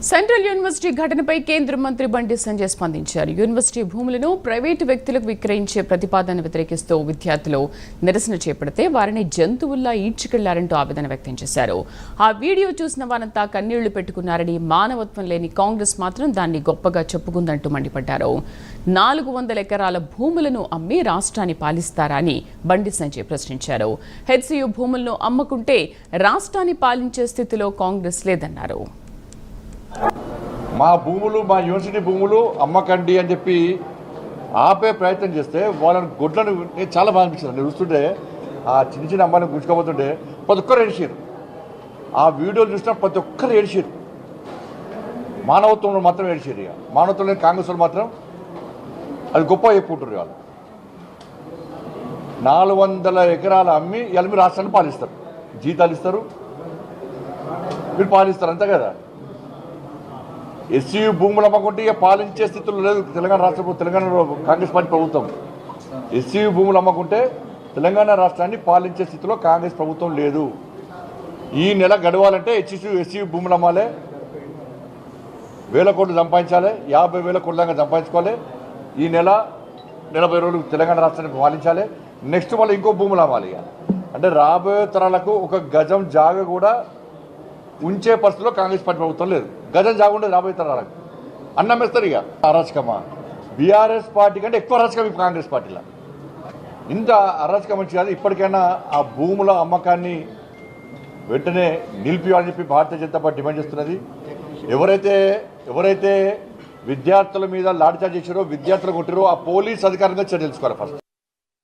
Central university ఘటనపై కేంద్ర మంత్రి బండి సంజయ్ స్పందించారు. యూనివర్సిటీ భూములను ప్రైవేటు వ్యక్తులకు విక్రయించే ప్రతిపాదనను వ్యతిరేకిస్తూ విద్యార్థులు నిరసన చేపడితే వారిని జంతువుల్లా ఈడ్చుకెళ్లారంటూ ఆవేదన వ్యక్తం చేశారు. ఆ వీడియో చూసిన వారంతా కన్నీళ్లు పెట్టుకున్నారని, మానవత్వం లేని కాంగ్రెస్ మాత్రం దాన్ని గొప్పగా చెప్పుకుందంటూ మండిపడ్డారు. 400 ఎకరాల భూములను అమ్మి రాష్ట్రాన్ని పాలిస్తారా అని బండి సంజయ్ ప్రశ్నించారు. హెచ్సియు భూములను అమ్ముకుంటే రాష్ట్రాన్ని పాలించే స్థితిలో కాంగ్రెస్ లేదన్నారు. మా భూములు, మా యూనివర్సిటీ భూములు అమ్మకండి అని చెప్పి ఆపే ప్రయత్నం చేస్తే వాళ్ళని గొడ్లను నేను చాలా బాగా అనిపించింది. నేను చూస్తుంటే ఆ చిన్న చిన్న అమ్మాయిని గుంజుకోబోతుంటే ప్రతి ఒక్కరు ఏడిచారు. ఆ వీడియోలు చూసినా ప్రతి ఒక్కరు ఏడిచారు. మానవత్వంలో మాత్రం ఏడిచారు. ఇక మానవత్వం లేని కాంగ్రెస్ వాళ్ళు మాత్రం అది గొప్ప చెప్పుకుంటారు. వాళ్ళు 400 ఎకరాలు అమ్మి ఎల్మి రాష్ట్రాన్ని పాలిస్తారు, జీతాలు ఇస్తారు, మీరు పాలిస్తారు, అంతే కదా. ఎస్సీ భూములు అమ్మకుంటే ఇక పాలించే స్థితిలో లేదు తెలంగాణ రాష్ట్ర తెలంగాణలో కాంగ్రెస్ పార్టీ ప్రభుత్వం. ఎస్సీ భూములు అమ్మకుంటే తెలంగాణ రాష్ట్రాన్ని పాలించే స్థితిలో కాంగ్రెస్ ప్రభుత్వం లేదు. ఈ నెల గడవాలంటే ఎస్సీ భూములు అమ్మాలి, 1000 కోట్లు సంపాదించాలి, 50,000 కోట్ల దాకా సంపాదించుకోవాలి. ఈ నెల 40 రోజులు తెలంగాణ రాష్ట్రాన్ని పాలించాలి. నెక్స్ట్ మళ్ళీ ఇంకో భూములు అమ్మాలి. అంటే రాబోయే తరాలకు ఒక గజం జాగ కూడా ఉంచే పరిస్థితిలో కాంగ్రెస్ పార్టీ ప్రభుత్వం లేదు. గజం జాగుండేది రాబోయే తరాలకు. అన్నం వేస్తారు. ఇక అరాచకమా బీఆర్ఎస్ పార్టీ కంటే ఎక్కువ అరాచకం ఇప్పుడు కాంగ్రెస్ పార్టీలో. ఇంత అరాచకం మంచి కాదు. ఇప్పటికైనా ఆ భూముల అమ్మకాన్ని వెంటనే నిలిపియాలని చెప్పి భారతీయ జనతా పార్టీ డిమాండ్ చేస్తున్నది. ఎవరైతే విద్యార్థుల మీద లాఠీచార్జ్ చేశారో, విద్యార్థులు కొట్టారో ఆ పోలీస్ అధికారంగా చర్య తెలుసుకోవాలి ఫస్ట్.